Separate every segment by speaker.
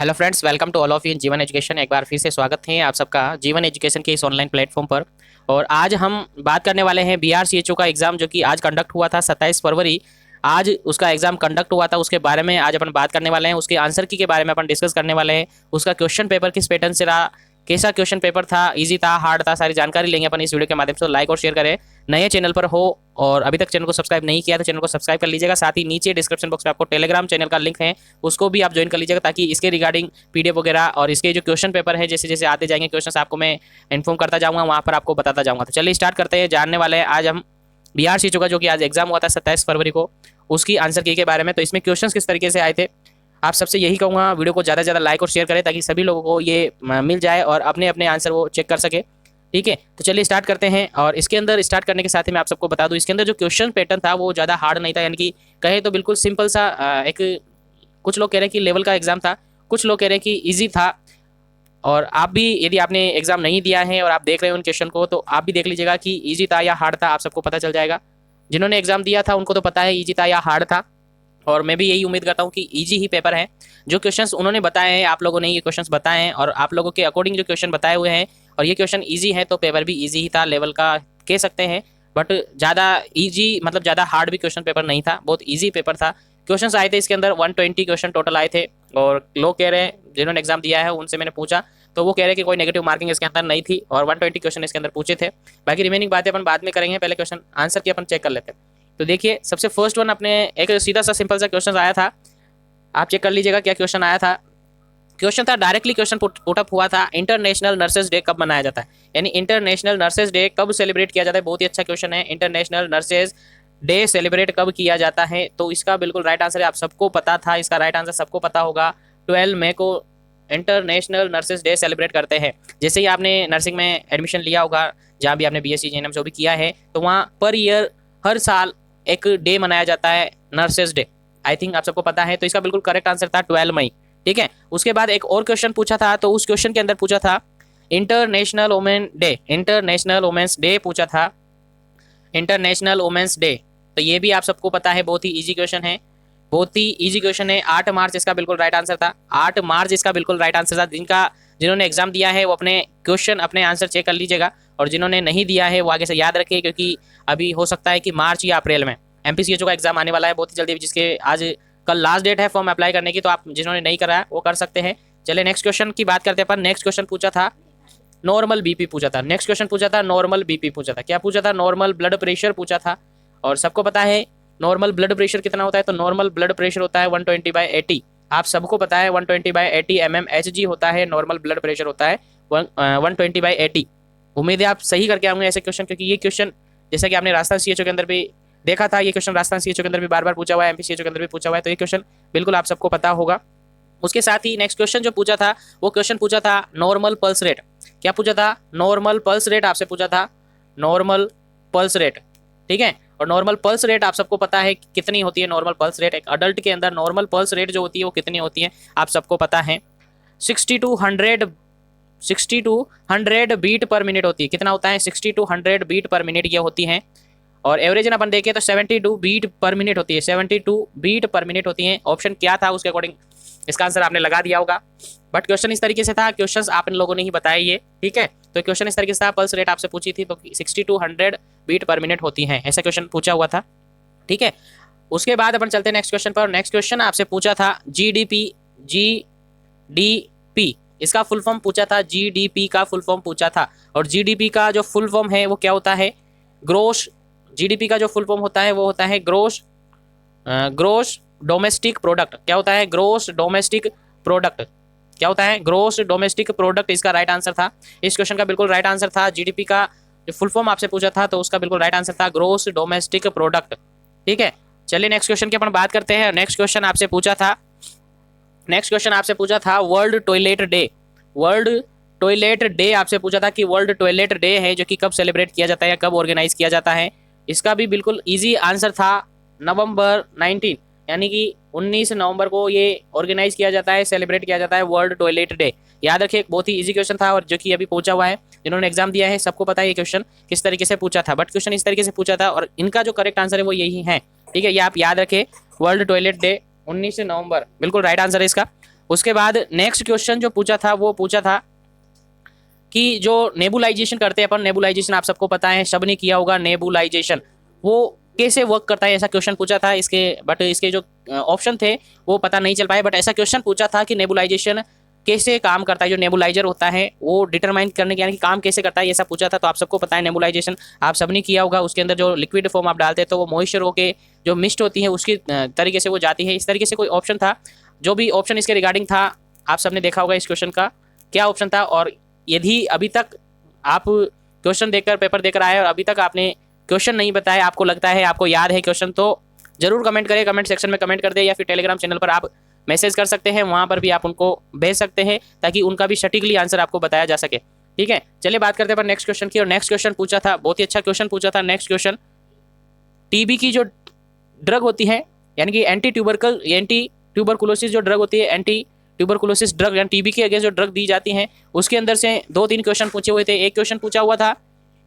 Speaker 1: Hello friends, welcome to all of you in Jeevan education. एक बार फिर से स्वागत है आप सबका जीवन एजुकेशन के इस ऑनलाइन प्लेटफॉर्म पर। और आज हम बात करने वाले हैं BRCHO का एग्ज़ाम जो कि आज कंडक्ट हुआ था 27 फरवरी। आज उसका एग्ज़ाम कंडक्ट हुआ था, उसके बारे में आज अपन बात करने वाले हैं। उसके आंसर की के बारे में अपन डिस्कस करने वाले हैं। उसका क्वेश्चन पेपर किस पैटर्न से रहा, कैसा क्वेश्चन पेपर था, इजी था, हार्ड था, सारी जानकारी लेंगे अपन इस वीडियो के माध्यम से। लाइक और शेयर करें। नए चैनल पर हो और अभी तक चैनल को सब्सक्राइब नहीं किया तो चैनल को सब्सक्राइब कर लीजिएगा। साथ ही नीचे डिस्क्रिप्शन बॉक्स में आपको टेलीग्राम चैनल का लिंक है, उसको भी आप ज्वाइन कर लीजिएगा, ताकि इसके रिगार्डिंग PDF वगैरह और इसके जो क्वेश्चन पेपर है जैसे जैसे आते जाएंगे क्वेश्चन आपको मैं इन्फॉर्म करता जाऊँगा, वहाँ पर आपको बताता जाऊँगा। तो चलिए स्टार्ट करते हैं। जानने वाले हैं आज हम BRCHO का जो कि आज एग्जाम हुआ था 27 फरवरी को, उसकी आंसर की के बारे में। तो इसमें क्वेश्चन किस तरीके से आए थे, आप सबसे यही कहूँगा वीडियो को ज़्यादा से ज़्यादा लाइक और शेयर करें, ताकि सभी लोगों को ये मिल जाए और अपने अपने आंसर वो चेक कर सके। ठीक है, तो चलिए स्टार्ट करते हैं। और इसके अंदर स्टार्ट करने के साथ ही मैं आप सबको बता दूं, इसके अंदर जो क्वेश्चन पैटर्न था वो ज़्यादा हार्ड नहीं था, यानी कि कहे तो बिल्कुल सिंपल सा एक, कुछ लोग कह रहे हैं कि लेवल का एग्जाम था, कुछ लोग कह रहे हैं कि ईजी था। और आप भी यदि आपने एग्जाम नहीं दिया है और आप देख रहे हो उन क्वेश्चन को, तो आप भी देख लीजिएगा कि ईजी था या हार्ड था, आप सबको पता चल जाएगा। जिन्होंने एग्जाम दिया था उनको तो पता है ईजी था या हार्ड था, और मैं भी यही उम्मीद करता हूँ कि इजी ही पेपर है। जो क्वेश्चंस उन्होंने बताए हैं, आप लोगों ने ये क्वेश्चंस बताए हैं और आप लोगों के अकॉर्डिंग जो क्वेश्चन बताए हुए हैं, और ये क्वेश्चन इजी है तो पेपर भी इजी ही था, लेवल का कह सकते हैं। बट ज़्यादा इजी मतलब ज़्यादा हार्ड भी क्वेश्चन पेपर नहीं था, बहुत ईजी पेपर था। क्वेश्चन आए थे इसके अंदर 120 क्वेश्चन टोटल आए थे। और लोग कह रहे हैं जिन्होंने एग्जाम दिया है उनसे मैंने पूछा, तो वो कह रहे हैं कि कोई नेगेटिव मार्किंग इसके अंदर नहीं थी, और 120 क्वेश्चन इसके अंदर पूछे थे। बाकी रिमेनिंग बातें अपन बाद में करेंगे, पहले क्वेश्चन आंसर की अपन चेक कर लेते हैं। तो देखिए, सबसे फर्स्ट वन अपने एक सीधा सा सिंपल सा क्वेश्चन आया था, आप चेक कर लीजिएगा क्या क्वेश्चन आया था। क्वेश्चन था, डायरेक्टली क्वेश्चन पुटअप हुआ था, इंटरनेशनल नर्सेज डे कब मनाया जाता है, यानी इंटरनेशनल नर्सेज डे कब सेलिब्रेट किया जाता है। बहुत ही अच्छा क्वेश्चन है, इंटरनेशनल नर्सेज डे सेलिब्रेट कब किया जाता है। तो इसका बिल्कुल राइट आंसर है, आप सबको पता था, इसका राइट आंसर सबको पता होगा। 12 मई को इंटरनेशनल नर्सेज डे सेलिब्रेट करते हैं। जैसे ही आपने नर्सिंग में एडमिशन लिया होगा, जहाँ भी आपने BSc GNM जो भी किया है, तो वहाँ पर ईयर हर साल एक डे मनाया जाता है, नर्सेज डे। आई थिंक आप सबको पता है, तो इसका बिल्कुल करेक्ट आंसर था 12 मई। ठीक है, उसके बाद एक और क्वेश्चन पूछा था, तो उस क्वेश्चन के अंदर पूछा था international women day, international women's day पूछा था, इंटरनेशनल वुमेन्स डे। तो ये भी आप सबको पता है, बहुत ही इजी क्वेश्चन है, बहुत ही इजी क्वेश्चन है। 8 मार्च इसका बिल्कुल राइट आंसर था, 8 मार्च इसका बिल्कुल राइट आंसर था। जिन्होंने एग्जाम दिया है वो अपने क्वेश्चन अपने आंसर चेक कर लीजिएगा, और जिन्होंने नहीं दिया है वो आगे से याद रखिए, क्योंकि अभी हो सकता है कि मार्च या अप्रैल में MPCHO का एग्जाम आने वाला है बहुत ही जल्दी, जिसके आज कल लास्ट डेट है फॉर्म अप्लाई करने की। तो आप जिन्होंने नहीं करा है वो कर सकते हैं। चलिए नेक्स्ट क्वेश्चन की बात करते हैं अपन। नेक्स्ट क्वेश्चन पूछा था नॉर्मल BP पूछा था, नेक्स्ट क्वेश्चन पूछा था नॉर्मल BP पूछा था। क्या पूछा था? नॉर्मल ब्लड प्रेशर पूछा था। और सबको पता है नॉर्मल ब्लड प्रेशर कितना होता है, तो नॉर्मल ब्लड प्रेशर होता है 120/80। आप सबको पता है 120/80 mmHg होता है, नॉर्मल ब्लड प्रेशर होता है 120/80। उम्मीद है आप सही करके आएंगे ऐसे क्वेश्चन, क्योंकि ये क्वेश्चन जैसा कि आपने राजस्थान CHO के अंदर भी देखा था, ये क्वेश्चन राजस्थान CHO के अंदर भी बार बार पूछा हुआ है, MPCHO के अंदर भी पूछा हुआ है, तो ये क्वेश्चन बिल्कुल आप सबको पता होगा। उसके साथ ही नेक्स्ट क्वेश्चन जो पूछा था, वो क्वेश्चन पूछा था नॉर्मल पल्स रेट। क्या पूछा था? नॉर्मल पल्स रेट आपसे पूछा था, नॉर्मल पल्स रेट। ठीक है, और नॉर्मल पल्स रेट आप सबको पता है कितनी होती है। नॉर्मल पल्स रेट एक अडल्ट के अंदर नॉर्मल पल्स रेट जो होती है वो कितनी होती है, आप सबको पता है 60 to 100 बीट पर मिनट होती है। कितना होता है? 60 to 100 बीट पर मिनट ये होती है। और एवरेज अपन देखें तो 72 बीट पर मिनट होती है, 72 बीट पर मिनट होती है। ऑप्शन क्या था उसके अकॉर्डिंग इसका आंसर आपने लगा दिया होगा, बट क्वेश्चन इस तरीके से था, क्वेश्चन आप इन लोगों ने ही बताया ये। ठीक है, तो क्वेश्चन इस तरीके से था, पल्स रेट आपसे पूछी थी तो 60 to 100 बीट पर मिनट होती है, ऐसा क्वेश्चन पूछा हुआ था। ठीक है, उसके बाद अपन चलते हैं नेक्स्ट क्वेश्चन पर। नेक्स्ट क्वेश्चन आपसे पूछा था GDP, इसका फुल फॉर्म पूछा था, GDP का फुल फॉर्म पूछा था। और GDP का जो फुल फॉर्म है वो क्या होता है? ग्रोस। GDP का जो फुल फॉर्म होता है वो होता है ग्रोस डोमेस्टिक प्रोडक्ट। क्या होता है? Gross domestic product. क्या होता है? ग्रोस डोमेस्टिक प्रोडक्ट इसका राइट आंसर था। इस क्वेश्चन का बिल्कुल राइट आंसर था, GDP का जो फुल फॉर्म आपसे पूछा था तो उसका बिल्कुल राइट आंसर था ग्रोस डोमेस्टिक प्रोडक्ट। ठीक है, चलिए नेक्स्ट क्वेश्चन की अपन बात करते हैं। नेक्स्ट क्वेश्चन आपसे पूछा था world toilet day. World toilet day आपसे पूछा था कि वर्ल्ड टॉयलेट डे है जो कि कब सेलिब्रेट किया जाता है या कब ऑर्गेनाइज किया जाता है। इसका भी बिल्कुल इजी आंसर था November 19, यानी कि 19 नवंबर को ये ऑर्गेनाइज किया जाता है, सेलिब्रेट किया जाता है वर्ल्ड टॉयलेट डे। याद रखिए, बहुत ही इजी क्वेश्चन था और जो कि अभी पूछा हुआ है, जिन्होंने एग्जाम दिया है सबको पता है ये क्वेश्चन किस तरीके से पूछा था, बट क्वेश्चन इस तरीके से पूछा था और इनका जो करेक्ट आंसर है वो यही है। ठीक है, ये आप याद रखें, वर्ल्ड टॉयलेट डे 19 नवंबर बिल्कुल राइट आंसर है इसका। उसके बाद नेक्स्ट क्वेश्चन जो पूछा था वो पूछा था कि जो नेबुलाइजेशन करते हैं अपन, नेबुलाइजेशन आप सबको पता है, सबने किया होगा नेबुलाइजेशन, वो कैसे वर्क करता है ऐसा क्वेश्चन पूछा था इसके, बट इसके जो ऑप्शन थे वो पता नहीं चल पाए, बट ऐसा क्वेश्चन पूछा था कि नेबुलाइजेशन कैसे काम करता है, जो नेबुलाइजर होता है वो डिटरमाइन करने के यानी कि काम कैसे करता है ऐसा पूछा था। तो आप सबको पता है नेबुलाइजेशन आप सबने किया होगा, उसके अंदर जो लिक्विड फॉर्म आप डालते हैं तो वो मॉइस्चर होके जो मिस्ट होती है उसकी तरीके से वो जाती है, इस तरीके से कोई ऑप्शन था। जो भी ऑप्शन इसके रिगार्डिंग था आप सबने देखा होगा इस क्वेश्चन का क्या ऑप्शन था। और यदि अभी तक आप क्वेश्चन देखकर पेपर देकर आए और अभी तक आपने क्वेश्चन नहीं बताया, आपको लगता है आपको याद है क्वेश्चन, तो जरूर कमेंट करें, कमेंट सेक्शन में कमेंट कर दे, या फिर टेलीग्राम चैनल पर आप मैसेज कर सकते हैं, वहां पर भी आप उनको भेज सकते हैं ताकि उनका भी सटीकली आंसर आपको बताया जा सके। ठीक है, चलिए बात करते हैं पर नेक्स्ट क्वेश्चन की। और नेक्स्ट क्वेश्चन पूछा था, बहुत ही अच्छा क्वेश्चन पूछा था। नेक्स्ट क्वेश्चन, टीबी की जो ड्रग होती है यानी कि एंटी ट्यूबरकुलोसिस जो ड्रग होती है, एंटी ट्यूबरकुलोसिस ड्रग यानी टीबी के अगेंस्ट जो ड्रग दी जाती है, उसके अंदर से 2-3 क्वेश्चन पूछे हुए थे। एक क्वेश्चन पूछा हुआ था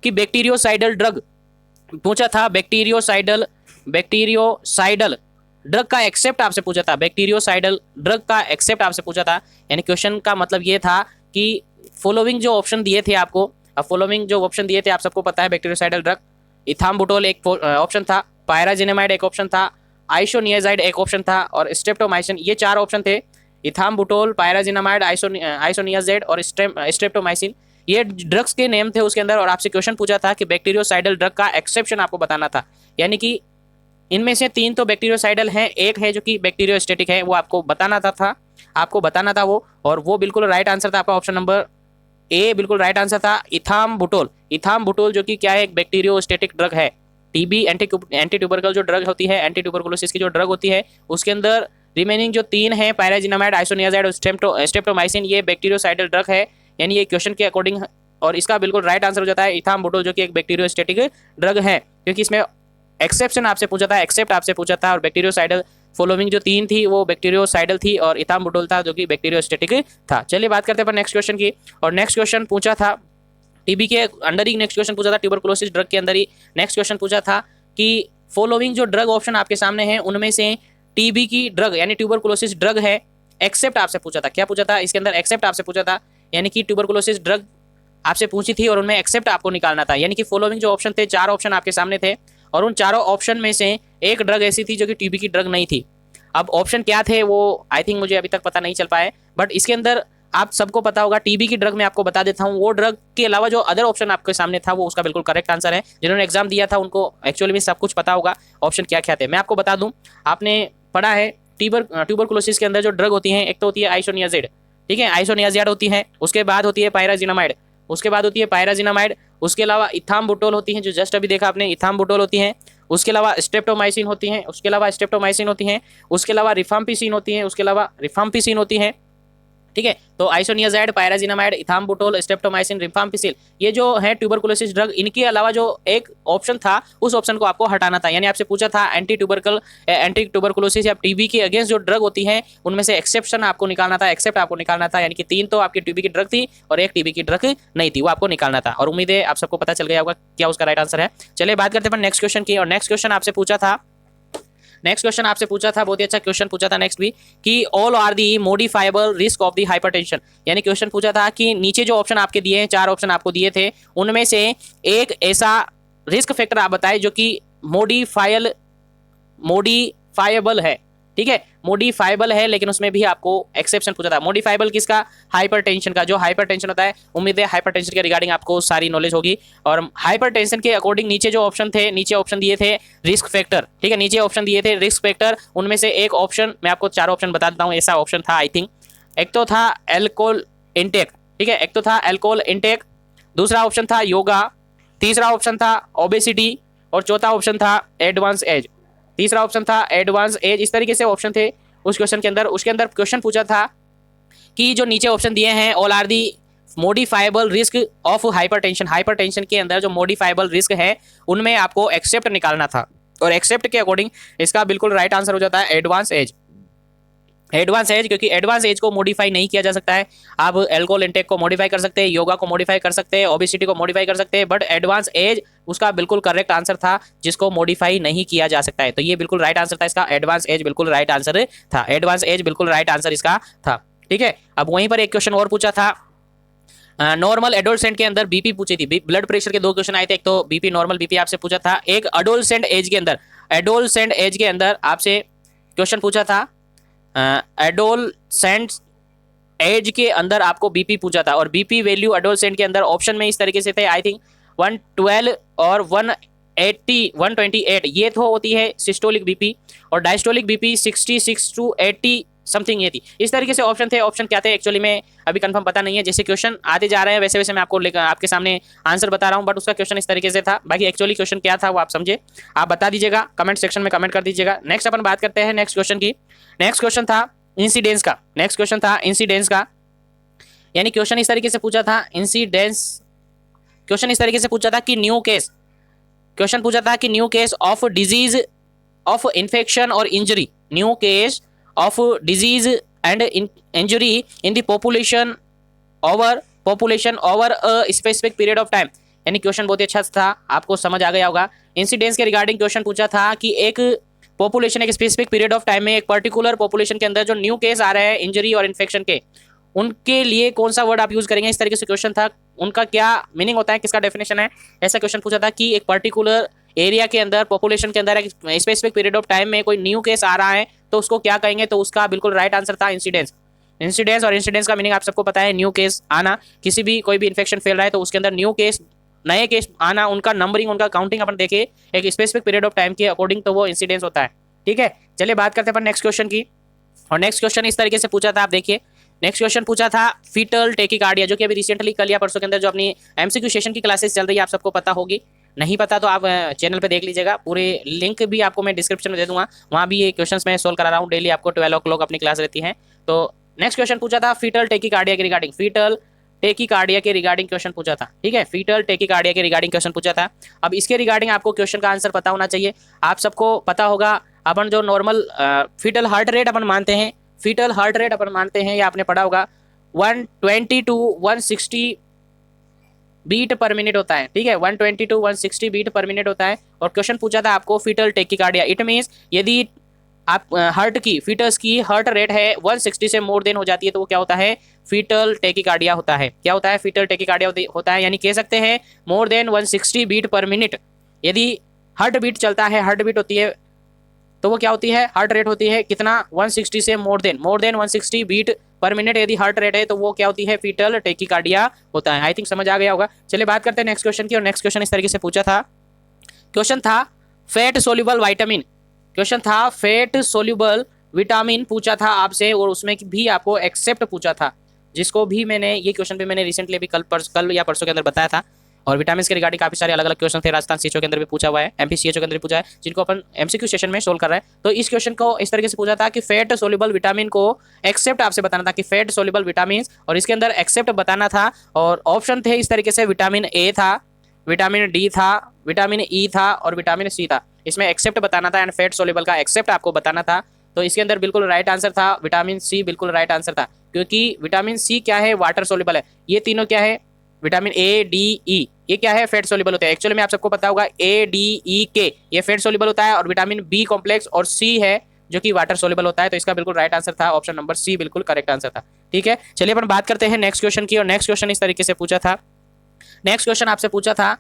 Speaker 1: कि बैक्टीरियोसाइडल ड्रग पूछा था, बैक्टीरियोसाइडल ड्रग का एक्सेप्ट आपसे पूछा था, बैक्टीरियोसाइडल ड्रग का एक्सेप्ट आपसे पूछा था। यानी क्वेश्चन का मतलब ये था कि फॉलोइंग जो ऑप्शन दिए थे आपको, अब फॉलोइंग जो ऑप्शन दिए थे आप सबको पता है, बैक्टीरियोसाइडल ड्रग, इथाम्बुटोल एक ऑप्शन था, पायराजिनामाइड एक ऑप्शन था, आइसोनियाजाइड एक ऑप्शन था और स्ट्रेप्टोमाइसिन, ये 4 ऑप्शन थे। इथाम्बुटोल, पायराजिनामाइड, आइसोनियाजाइड और स्ट्रेप्टोमाइसिन, ये ड्रग्स के नेम थे उसके अंदर। और आपसे क्वेश्चन पूछा था कि बैक्टीरियोसाइडल ड्रग का एक्सेप्शन आपको बताना था, यानी कि इनमें से 3 तो बैक्टीरियोसाइडल हैं, एक है जो कि बैक्टीरियोस्टेटिक है, वो आपको बताना था वो, और वो बिल्कुल राइट आंसर था आपका, ऑप्शन नंबर ए बिल्कुल राइट आंसर था, इथाम्बुटोल जो कि क्या है, एक बैक्टीरियोस्टेटिक ड्रग है। टीबी एंटी ट्यूबरकल जो ड्रग होती है, एंटी ट्यूबरकुलोसिस की जो ड्रग होती है, उसके अंदर रिमेनिंग जो 3 है, पायराजिनामाइड, आइसोनियाजाइड और स्ट्रेप्टोमाइसिन, ये बैक्टीरियोसाइडल ड्रग है, यानी ये क्वेश्चन के अकॉर्डिंग, और इसका बिल्कुल राइट आंसर हो जाता है इथाम्बुटोल जो कि एक बैक्टीरियोस्टेटिक ड्रग है, क्योंकि इसमें एक्सेप्शन आपसे पूछा था, एक्सेप्ट आपसे पूछा था, और बैक्टीरियोसाइडल फॉलोइंग जो 3 थी वो बैक्टीरियोसाइडल थी और इथाम्बुटोल था जो कि बैक्टीरियोस्टेटिक था। चलिए बात करते हैं नेक्स्ट क्वेश्चन की। और नेक्स्ट क्वेश्चन पूछा था टीबी के अंदर ही, नेक्स्ट क्वेश्चन पूछा था ट्यूबरकुलोसिस ड्रग के अंदर ही, नेक्स्ट क्वेश्चन पूछा था कि फॉलोइंग जो ड्रग ऑप्शन आपके सामने हैं उनमें से टीबी की ड्रग यानी ट्यूबरकुलोसिस ड्रग है, एक्सेप्ट आपसे पूछा था। क्या पूछा था इसके अंदर, एक्सेप्ट आपसे पूछा था, यानी कि ट्यूबरकुलोसिस ड्रग आपसे पूछी थी और उनमें एक्सेप्ट आपको निकालना था। यानी कि फॉलोइंग जो ऑप्शन थे, 4 ऑप्शन आपके सामने थे और उन चारों ऑप्शन में से एक ड्रग ऐसी थी जो कि टीबी की ड्रग नहीं थी। अब ऑप्शन क्या थे वो आई थिंक मुझे अभी तक पता नहीं चल पाए, बट इसके अंदर आप सबको पता होगा। टीबी की ड्रग मैं आपको बता देता हूँ, वो ड्रग के अलावा जो अदर ऑप्शन आपके सामने था वो उसका बिल्कुल करेक्ट आंसर है। जिन्होंने एग्जाम दिया था उनको एक्चुअली में सब कुछ पता होगा ऑप्शन क्या क्या थे। मैं आपको बता दूं, आपने पढ़ा है ट्यूबरकुलोसिस के अंदर जो ड्रग होती है, एक तो होती है आइसोनियाजाइड, ठीक है, आइसोनियाजाइड होती है, उसके बाद होती है पायराजिनामाइड, उसके अलावा इथाम्बुटोल होती है जो जस्ट अभी देखा आपने, इथाम्बुटोल होती है, उसके अलावा स्ट्रेप्टोमाइसिन होती है, उसके अलावा रिफाम्पिसिन होती है, ठीक है। तो आइसोनियाजाइड, पायराजिनामाइड, इथाम्बुटोल, स्ट्रेप्टोमाइसिन, रिफाम्पिसिन, ये जो है ट्यूबरकुलोसिस ड्रग, इनके अलावा जो एक ऑप्शन था उस ऑप्शन को आपको हटाना था। यानी आपसे पूछा था एंटी ट्यूबरकुलोसिस या टीबी के अगेंस्ट जो ड्रग होती है उनमें से एक्सेप्शन आपको निकालना था, एक्सेप्ट आपको निकालना था। यानी कि 3 तो आपकी टीबी की ड्रग थी और एक टीबी की ड्रग नहीं थी, वो आपको निकालना था। और उम्मीद है आप सबको पता चल गया होगा क्या उसका राइट आंसर है। चलिए बात करते हैं नेक्स्ट क्वेश्चन की। और नेक्स्ट क्वेश्चन आपसे पूछा था, बहुत ही अच्छा क्वेश्चन पूछा था नेक्स्ट भी, कि all are the modifiable risk of the hypertension. यानी क्वेश्चन पूछा था कि नीचे जो ऑप्शन आपके दिए हैं, 4 ऑप्शन आपको दिए थे, उनमें से एक ऐसा रिस्क फैक्टर आप बताएं जो कि मॉडिफाइबल है, ठीक है, मॉडिफाइबल है, लेकिन उसमें भी आपको एक्सेप्शन पूछा था। मॉडिफाइबल किसका, हाइपरटेंशन का। जो हाइपरटेंशन होता है, उम्मीद है हाइपरटेंशन के रिगार्डिंग आपको सारी नॉलेज होगी। और हाइपरटेंशन के अकॉर्डिंग नीचे जो ऑप्शन थे, नीचे ऑप्शन दिए थे रिस्क फैक्टर, ठीक है, नीचे ऑप्शन दिए थे रिस्क फैक्टर, उनमें से एक ऑप्शन मैं आपको 4 ऑप्शन बता देता हूँ, ऐसा ऑप्शन था आई थिंक। एक तो था एल्कोहल इंटेक, ठीक है, दूसरा ऑप्शन था योगा, तीसरा ऑप्शन था ओबेसिटी और चौथा ऑप्शन था एडवांस एज। इस तरीके से ऑप्शन थे उस क्वेश्चन के अंदर। उसके अंदर क्वेश्चन पूछा था कि जो नीचे ऑप्शन दिए हैं all are the modifiable risk of hypertension के अंदर जो मॉडिफाइबल रिस्क है उनमें आपको एक्सेप्ट निकालना था, और एक्सेप्ट के अकॉर्डिंग इसका बिल्कुल राइट आंसर हो जाता है एडवांस एज, क्योंकि एडवांस एज को मॉडिफाई नहीं किया जा सकता है। आप अल्कोहल इंटेक को मॉडिफाई कर सकते हैं, योगा को मॉडिफाई कर सकते हैं, ओबेसिटी को मॉडिफाई कर सकते हैं, बट एडवांस एज उसका बिल्कुल करेक्ट आंसर था जिसको मॉडिफाई नहीं किया जा सकता है। तो ये बिल्कुल राइट आंसर था इसका, एडवांस एज बिल्कुल राइट आंसर था, इसका था। ठीक है। अब वहीं पर एक क्वेश्चन और पूछा था, नॉर्मल एडोलसेंट के अंदर बीपी पूछी थी, ब्लड प्रेशर के दो क्वेश्चन आए थे, एक तो बीपी नॉर्मल बीपी आपसे पूछा था, एक एडोलसेंट एज के अंदर आपसे क्वेश्चन पूछा था, एडोलसेंट एज के अंदर आपको बीपी पूछा था, और बीपी वैल्यू एडोलसेंट के अंदर ऑप्शन में इस तरीके से थे, आई थिंक 112 और 128, ये तो होती है सिस्टोलिक बीपी, और डायस्टोलिक बीपी 66 टू 80 समथिंग ये थी। इस तरीके से ऑप्शन थे। ऑप्शन क्या थे एक्चुअली में अभी कंफर्म पता नहीं है, जैसे क्वेश्चन आते जा रहे हैं वैसे वैसे मैं आपको आपके सामने आंसर बता रहा हूं, बट उसका क्वेश्चन इस तरीके से था। बाकी एक्चुअली क्वेश्चन क्या था वो आप समझे, आप बता दीजिएगा, कमेंट सेक्शन में कमेंट कर दीजिएगा। नेक्स्ट अपन बात करते हैं नेक्स्ट क्वेश्चन की। नेक्स्ट क्वेश्चन था इंसिडेंस का, यानी क्वेश्चन इस तरीके से पूछा था कि new case of disease of infection और injury, new case of disease and injury in the population over a specific period of time. यानी क्वेश्चन बहुत ही अच्छा था, आपको समझ आ गया होगा। इंसिडेंस के रिगार्डिंग क्वेश्चन पूछा था कि एक पॉपुलेशन, एक स्पेसिफिक पीरियड ऑफ टाइम में एक पर्टिकुलर पॉपुलेशन के अंदर जो न्यू केस आ रहे हैं इंजरी और इन्फेक्शन के, उनके लिए कौन सा वर्ड आप यूज करेंगे, इस तरीके से क्वेश्चन था। उनका क्या मीनिंग होता है, किसका डेफिनेशन है, ऐसा क्वेश्चन पूछा था कि एक पर्टिकुलर एरिया के अंदर, पॉपुलेशन के अंदर एक स्पेसिफिक पीरियड ऑफ टाइम में कोई न्यू केस आ रहा है तो उसको क्या कहेंगे, तो उसका बिल्कुल राइट आंसर था इंसिडेंस। और इंसिडेंस का मीनिंग आप सबको पता है, न्यू केस आना, किसी भी कोई भी इन्फेक्शन फैल रहा है तो उसके अंदर न्यू केस, नए केस आना, उनका नंबरिंग, उनका काउंटिंग अपन देखे एक स्पेसिफिक पीरियड ऑफ टाइम के अकॉर्डिंग, तो वो इंसिडेंस होता है। ठीक है, चलिए बात करते हैं अपन नेक्स्ट क्वेश्चन की। और नेक्स्ट क्वेश्चन इस तरीके से पूछा था, आप देखिए नेक्स्ट क्वेश्चन पूछा था फीटल टेकिकार्डिया, जो कि अभी रिसेंटली कल या परसों के अंदर जो अपनी एमसीक्यू सेशन की क्लासेस चल रही है आप सबको पता होगी, नहीं पता तो आप चैनल पे देख लीजिएगा, पूरे लिंक भी आपको मैं डिस्क्रिप्शन में दे दूंगा, वहाँ भी ये क्वेश्चंस मैं सोल्व करा रहा हूँ डेली, आपको 12 o'clock अपनी क्लास रहती है। तो नेक्स्ट क्वेश्चन पूछा था फीटल टेकिकार्डिया के रिगार्डिंग क्वेश्चन पूछा था। ठीक है, फीटल टेकिकार्डिया के रिगार्डिंग क्वेश्चन पूछा था। अब इसके रिगार्डिंग आपको क्वेश्चन का आंसर पता होना चाहिए। आप सबको पता होगा, अपन जो नॉर्मल फीटल हार्ट रेट अपन मानते हैं, या आपने पढ़ा होगा 120 to 160 बीट पर मिनट होता है। ठीक है, 120 to 160 बीट पर मिनट होता है। और क्वेश्चन पूछा था आपको फीटल टेकिकार्डिया, इट मीन्स यदि आप फीटस की हार्ट रेट है 160 से मोर देन हो जाती है तो वो क्या होता है, फीटल टेकिकार्डिया होता है। क्या होता है, फीटल टेकिकार्डिया होता है, यानी कह सकते हैं more than 160 beat per minute. यदि हार्ट बीट चलता है, हार्ट बीट होती है, तो वो क्या होती है, हार्ट रेट होती है कितना, 160 से more than 160 beat per minute यदि हार्ट रेट है तो वो क्या होती है, फीटल टेकिकार्डिया होता है। आई थिंक समझ आ गया होगा। चलिए बात करते हैं नेक्स्ट क्वेश्चन की। और नेक्स्ट क्वेश्चन इस तरीके से पूछा था, क्वेश्चन था फैट सोल्यूबल विटामिन पूछा था आपसे, और उसमें भी आपको एक्सेप्ट पूछा था, जिसको भी मैंने ये क्वेश्चन भी मैंने रिसेंटली अभी कल या परसों के अंदर बताया था। और विटामिन के रिगार्डिंग काफी सारे अलग अलग क्वेश्चन थे, राजस्थान सीएचओ के अंदर भी पूछा हुआ है, एमपी सीएचओ के अंदर भी पूछा है, जिनको अपन एमसीक्यू सेशन में सोल्व कर रहे हैं। तो इस क्वेश्चन को इस तरीके से पूछा था कि फैट सोल्यूबल विटामिन को एक्सेप्ट आपसे बताना था कि फैट सोल्यूबल विटामिन, और इसके अंदर एक्सेप्ट बताना था। और ऑप्शन थे इस तरीके से, विटामिन ए था, विटामिन डी था, विटामिन ई था और विटामिन सी था। इसमें एक्सेप्ट बताना था एंड फैट सोल्यूबल का एक्सेप्ट आपको बताना था। तो इसके अंदर बिल्कुल राइट आंसर था विटामिन सी, बिल्कुल राइट आंसर था, क्योंकि विटामिन सी क्या है, वाटर सोल्यूबल है। ये तीनों क्या है, विटामिन ए डी ई, ये क्या है, फैट सोल्यूबल होता है। एक्चुअली में आप सबको पता होगा ए डी ई के ये फैट सोल्यूबल होता है, और विटामिन बी कॉम्प्लेक्स और सी है जो कि वाटर सोल्यूबल होता है। तो इसका बिल्कुल राइट आंसर था ऑप्शन नंबर सी, बिल्कुल करेक्ट आंसर था। ठीक है, चलिए अपन बात करते हैं नेक्स्ट क्वेश्चन की। और नेक्स्ट क्वेश्चन इस तरीके से पूछा था, नेक्स्ट क्वेश्चन आपसे पूछा था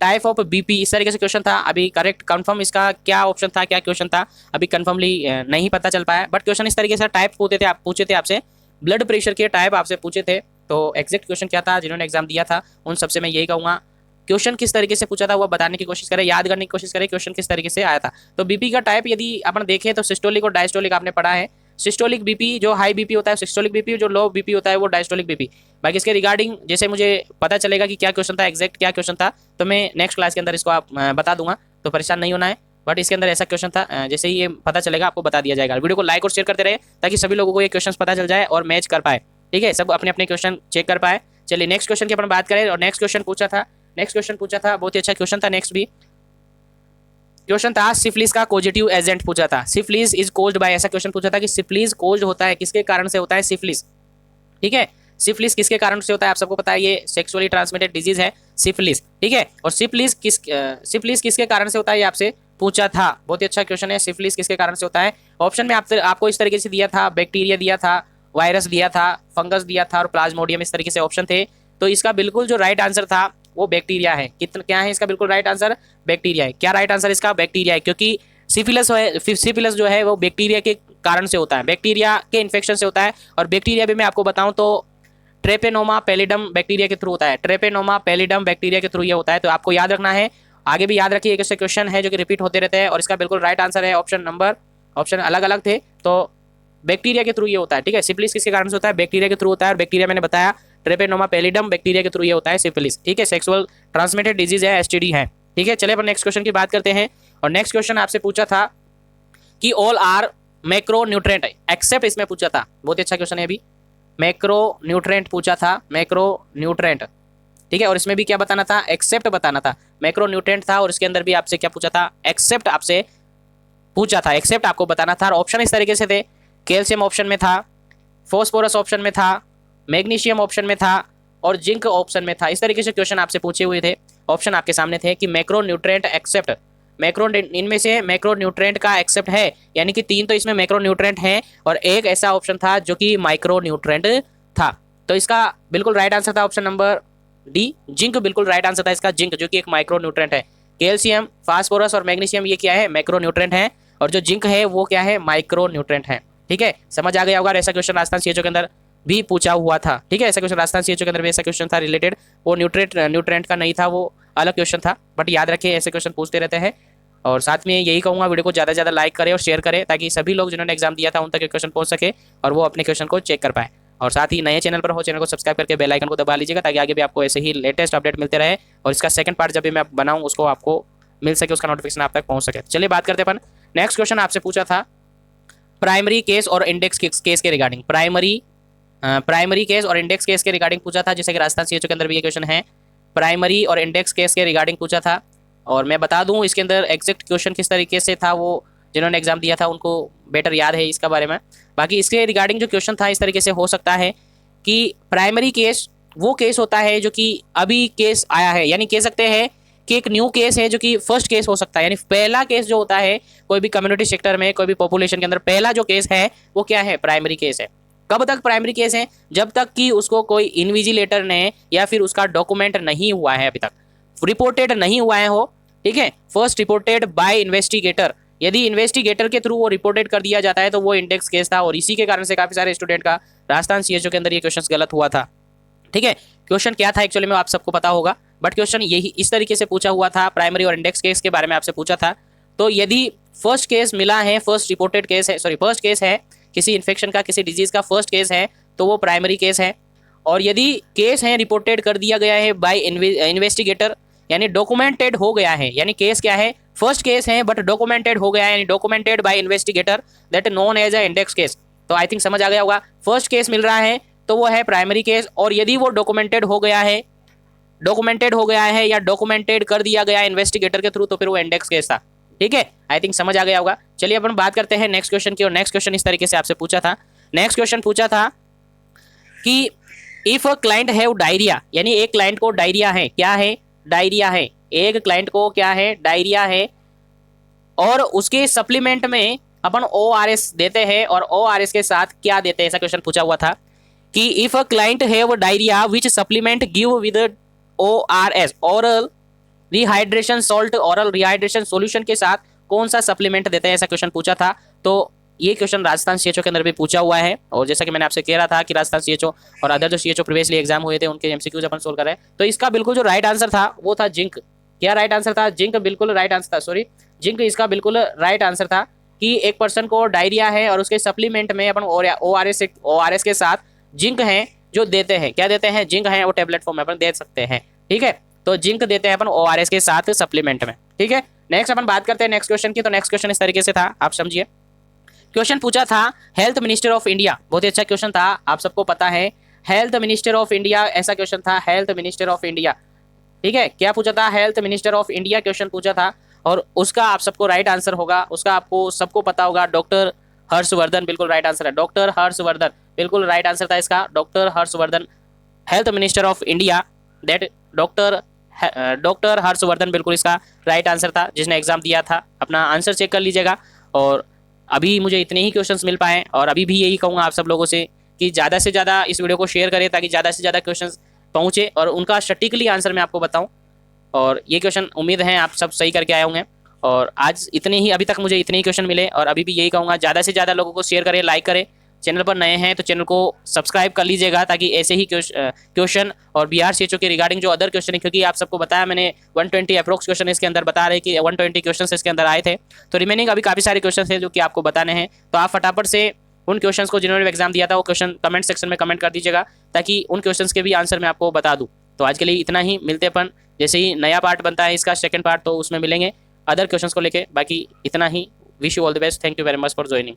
Speaker 1: टाइप ऑफ बीपी, इस तरीके से क्वेश्चन था। अभी करेक्ट कंफर्म इसका क्या ऑप्शन था, क्या क्वेश्चन था, अभी कंफर्मली नहीं पता चल पाया, बट क्वेश्चन इस तरीके से टाइप पूछे थे आपसे, ब्लड प्रेशर के टाइप आपसे पूछे थे। तो एग्जैक्ट क्वेश्चन क्या था, जिन्होंने एग्जाम दिया था उन सबसे मैं यही कहूँगा, क्वेश्चन किस तरीके से पूछा था वो बताने की कोशिश करें, याद करने की कोशिश करें क्वेश्चन किस तरीके से आया था। तो बीपी का टाइप यदि अपन देखें तो सिस्टोलिक और डायस्टोलिक आपने पढ़ा है। सिस्टोलिक बीपी जो हाई बीपी होता है सिस्टोलिक बीपी, जो लो बीपी होता है वो डायस्टोलिक बीपी। बाकी इसके रिगार्डिंग जैसे मुझे पता चलेगा कि क्या क्वेश्चन था, एग्जैक्ट क्या क्वेश्चन था, तो मैं नेक्स्ट क्लास के अंदर इसको आप बता दूंगा, तो परेशान नहीं होना है। बट इसके अंदर ऐसा क्वेश्चन था, जैसे ही ये पता चलेगा आपको बता दिया जाएगा। वीडियो को लाइक और शेयर करते रहे ताकि सभी लोगों को ये क्वेश्चन पता चल जाए और मैच कर पाए। ठीक है, सब अपने अपने क्वेश्चन चेक कर पाए। चलिए नेक्स्ट क्वेश्चन की अपन बात करें। और नेक्स्ट क्वेश्चन पूछा था, बहुत ही अच्छा क्वेश्चन था। नेक्स्ट भी क्वेश्चन था सिफिलिस का पॉजिटिव एजेंट पूछा था, सिफिलिस इज कोज्ड बाय, ऐसा क्वेश्चन पूछा था कि सिफिलिस कोज्ड होता है, किसके कारण से होता है सिफिलिस। ठीक है, सिफिलिस किसके कारण से होता है, आप सबको पता है ये सेक्सुअली ट्रांसमिटेड डिजीज है सिफिलिस। ठीक है, और सिफिलिस किसके कारण से होता है ये आपसे पूछा था, बहुत ही अच्छा क्वेश्चन है। सिफिलिस किसके कारण से होता है, ऑप्शन में आपको इस तरीके से दिया था, बैक्टीरिया दिया था, वायरस दिया था, फंगस दिया था और प्लाज्मोडियम, इस तरीके से ऑप्शन थे। तो इसका बिल्कुल जो राइट आंसर था वो बैक्टीरिया है। कितना क्या है इसका बिल्कुल राइट आंसर? बैक्टीरिया है। क्या राइट आंसर इसका? बैक्टीरिया है, क्योंकि सिफिलिस जो है वो बैक्टीरिया के कारण से होता है, बैक्टीरिया के इन्फेक्शन से होता है। और बैक्टीरिया भी मैं आपको बताऊं तो ट्रेपेनोमा पैलिडम बैक्टीरिया के थ्रू होता है, ट्रेपेनोमा पैलिडम बैक्टीरिया के थ्रू ये होता है। तो आपको याद रखना है, आगे भी याद रखिए, एक ऐसे क्वेश्चन है जो कि रिपीट होते रहते हैं। और इसका बिल्कुल राइट आंसर है ऑप्शन अलग अलग थे तो बैक्टीरिया के थ्रू ये होता है। ठीक है, सिफिलिस किसके कारण से होता है? बैक्टीरिया के थ्रू होता है। और बैक्टीरिया मैंने बताया ट्रेपेनोमा पैलिडम बैक्टीरिया के थ्रू ये होता है सिफिलिस। ठीक है, सेक्सुअल ट्रांसमिटेड डिजीज है, एसटीडी है। ठीक है, चलिए अपन नेक्स्ट क्वेश्चन की बात करते हैं। और नेक्स्ट क्वेश्चन आपसे पूछा था कि all are macro nutrient except, इसमें पूछा था, बहुत ही अच्छा क्वेश्चन है। अभी मैक्रो न्यूट्रेंट पूछा था, मैक्रो न्यूट्रेंट। ठीक है, और इसमें भी क्या बताना था? एक्सेप्ट बताना था। मैक्रो न्यूट्रेंट था और इसके अंदर भी आपसे क्या पूछा था? एक्सेप्ट आपसे पूछा था, एक्सेप्ट आपको बताना था। और ऑप्शन इस तरीके से थे, कैल्शियम ऑप्शन में था, फॉस्फोरस ऑप्शन में था, मैग्नीशियम ऑप्शन में था और जिंक ऑप्शन में था। इस तरीके से क्वेश्चन आपसे पूछे हुए थे, ऑप्शन आपके सामने थे कि मैक्रो न्यूट्रेंट एक्सेप्ट, मैक्रो इनमें से मैक्रो न्यूट्रेंट का एक्सेप्ट है, यानी कि 3 तो इसमें मैक्रो न्यूट्रेंट हैं और एक ऐसा ऑप्शन था जो कि माइक्रो न्यूट्रेंट था। तो इसका बिल्कुल राइट आंसर था ऑप्शन नंबर डी, जिंक बिल्कुल राइट आंसर था इसका, जिंक जो कि एक माइक्रो न्यूट्रेंट है। कैल्शियम, फास्फोरस और मैग्नीशियम ये क्या है? मैक्रो न्यूट्रेंट है। और जो जिंक है वो क्या है? माइक्रो न्यूट्रेंट है। ठीक है, समझ आ गया होगा। ऐसा क्वेश्चन राजस्थान सीएचओ के अंदर भी पूछा हुआ था। ठीक है, ऐसा क्वेश्चन राजस्थान सीएचओ के अंदर भी ऐसा क्वेश्चन था रिलेटेड, वो न्यूट्रेंट का नहीं था, वो अलग क्वेश्चन था। बट याद रखिए ऐसे क्वेश्चन पूछते रहते हैं। और साथ में यही कहूँगा, वीडियो को ज़्यादा से ज़्यादा लाइक करें और शेयर करें, ताकि सभी लोग जिन्होंने एग्जाम दिया था उन तक क्वेश्चन पहुंच सके और वो अपने क्वेश्चन को चेक कर पाए। और साथ ही नए चैनल पर हो, चैनल को सब्सक्राइब करके बेल आइकन को दबा लीजिएगा, ताकि आगे भी आपको ऐसे ही लेटेस्ट अपडेट मिलते रहे और इसका सेकंड पार्ट जब भी मैं बनाऊँ उसको आपको मिल सके, उसका नोटिफिकेशन आप तक पहुँच सके। चलिए बात करते हैं अपन। नेक्स्ट क्वेश्चन आपसे पूछा था प्राइमरी केस और इंडेक्स केस के रिगार्डिंग, प्राइमरी केस और इंडेक्स केस के रिगार्डिंग पूछा था। जैसे कि राजस्थान सीएचओ के अंदर भी ये क्वेश्चन है, प्राइमरी और इंडेक्स केस के रिगार्डिंग पूछा था। और मैं बता दूं इसके अंदर एग्जैक्ट क्वेश्चन किस तरीके से था, वो जिन्होंने एग्जाम दिया था उनको बेटर याद है इसका बारे में। बाकी इसके रिगार्डिंग जो क्वेश्चन था इस तरीके से हो सकता है कि प्राइमरी केस वो केस होता है जो कि अभी केस आया है, यानी कह सकते हैं कि एक न्यू केस है जो कि फर्स्ट केस हो सकता है। यानी पहला केस जो होता है कोई भी कम्युनिटी सेक्टर में, कोई भी पॉपुलेशन के अंदर पहला जो केस है वो क्या है? प्राइमरी केस है। कब तक प्राइमरी केस है? जब तक कि उसको कोई इन्विजिलेटर ने या फिर उसका डॉक्यूमेंट नहीं हुआ है, अभी तक रिपोर्टेड नहीं हुआ है हो। ठीक है, फर्स्ट रिपोर्टेड बाय इन्वेस्टिगेटर, यदि इन्वेस्टिगेटर के थ्रू वो रिपोर्टेड कर दिया जाता है तो वो इंडेक्स केस था। और इसी के कारण से काफी सारे स्टूडेंट का राजस्थान सीएचओ के अंदर ये क्वेश्चन गलत हुआ था। ठीक है, क्वेश्चन क्या था एक्चुअली में आप सबको पता होगा, बट क्वेश्चन यही इस तरीके से पूछा हुआ था, प्राइमरी और इंडेक्स केस के बारे में आपसे पूछा था। तो यदि फर्स्ट केस मिला है, फर्स्ट रिपोर्टेड केस है, सॉरी फर्स्ट केस है किसी इन्फेक्शन का, किसी डिजीज का फर्स्ट केस है, तो वो प्राइमरी केस है। और यदि केस है रिपोर्टेड कर दिया गया है बाय इन्वेस्टिगेटर, यानी डॉक्यूमेंटेड हो गया है, यानी केस क्या है? फर्स्ट केस है बट डॉक्यूमेंटेड हो गया है, यानी documented by investigator, that known as a index case. तो आई थिंक समझ आ गया होगा, फर्स्ट केस मिल रहा है तो वो है प्राइमरी केस। और यदि वो डॉक्यूमेंटेड हो गया है या डॉक्यूमेंटेड कर दिया गया इन्वेस्टिगेटर के थ्रू, तो फिर वो इंडेक्स केस था। ठीक है, आई थिंक समझ आ गया होगा। चलिए अपन बात करते हैं नेक्स्ट क्वेश्चन की। और नेक्स्ट क्वेश्चन इस तरीके से आपसे पूछा था, नेक्स्ट क्वेश्चन पूछा था कि if a client have diarrhoea, यानी एक क्लाइंट को डायरिया है, क्या है? डायरिया है। एक क्लाइंट को क्या है? डायरिया है। और उसके सप्लीमेंट में अपन ORS देते हैं, और ORS के साथ क्या देते हैं? ऐसा क्वेश्चन पूछा हुआ था कि if a client have diarrhoea which supplement give with ORS, oral rehydration salt, oral rehydration solution के साथ कौन सा सप्लीमेंट देते हैं? ऐसा क्वेश्चन पूछा था। तो ये क्वेश्चन राजस्थान सीएचओ के अंदर भी पूछा हुआ है। और जैसा कि मैंने आपसे कह रहा था कि राजस्थान सीएचओ और अदर जो सीएचओ प्रीवियसली एग्जाम हुए थे उनके एमसीक्यूज अपन सोल्व कर रहे हैं। तो इसका बिल्कुल जो राइट आंसर था वो था जिंक। क्या राइट आंसर था? जिंक बिल्कुल राइट आंसर था, सॉरी जिंक इसका बिल्कुल राइट आंसर था कि एक पर्सन को डायरिया है और उसके सप्लीमेंट में अपन ORS के साथ जिंक है जो देते हैं। क्या देते हैं? जिंक है, वो टेबलेट फॉर्म में अपन दे सकते हैं। ठीक है, तो जिंक देते हैं अपन ORS के साथ सप्लीमेंट में। ठीक है, नेक्स्ट अपन बात करते हैं नेक्स्ट क्वेश्चन की। तो नेक्स्ट क्वेश्चन इस तरीके से था, आप समझिए। क्वेश्चन पूछा था हेल्थ मिनिस्टर ऑफ इंडिया, बहुत ही अच्छा क्वेश्चन था, आप सबको पता है हेल्थ मिनिस्टर ऑफ इंडिया, ऐसा क्वेश्चन था हेल्थ मिनिस्टर ऑफ इंडिया। ठीक है, क्या पूछा था? Health minister of India question पूछा था। और उसका आप सबको राइट आंसर होगा, उसका आपको सबको पता होगा, डॉक्टर हर्षवर्धन बिल्कुल राइट आंसर है। डॉक्टर हर्षवर्धन बिल्कुल राइट आंसर था इसका, doctor Harshvardhan, health minister of India, that doctor Harshvardhan बिल्कुल इसका राइट आंसर था। जिसने एग्जाम दिया था अपना आंसर चेक कर लीजिएगा। और अभी मुझे इतने ही क्वेश्चंस मिल पाए और अभी भी यही कहूँगा आप सब लोगों से कि ज़्यादा से ज़्यादा इस वीडियो को शेयर करें ताकि ज़्यादा से ज़्यादा क्वेश्चन पहुँचे और उनका सटीकली आंसर मैं आपको बताऊँ। और ये क्वेश्चन उम्मीद है आप सब सही करके आए होंगे। और आज इतने ही, अभी तक मुझे इतने ही क्वेश्चन मिले और अभी भी यही कहूँगा ज़्यादा से ज़्यादा लोगों को शेयर करें, लाइक करें। चैनल पर नए हैं तो चैनल को सब्सक्राइब कर लीजिएगा ताकि ऐसे ही क्वेश्चन और BRCHO के रिगार्डिंग जो अदर क्वेश्चन है, क्योंकि आप सबको बताया मैंने 120 अप्रोक्स क्वेश्चन इसके अंदर बता रहे कि 120 क्वेश्चन इसके अंदर आए थे। तो रिमेनिंग अभी काफ़ी सारे क्वेश्चन हैं जो कि आपको बताने हैं। तो आप फटाफट से उन क्वेश्चंस को जिन्होंने एग्जाम दिया था वो क्वेश्चन कमेंट सेक्शन में कमेंट कर दीजिएगा ताकि उन क्वेश्चंस के भी आंसर मैं आपको बता दूं। तो आज के लिए इतना ही, मिलते अपन जैसे ही नया पार्ट बनता है इसका सेकंड पार्ट तो उसमें मिलेंगे अदर क्वेश्चंस को लेके। बाकी इतना ही, wish you all the best, thank you very much for joining.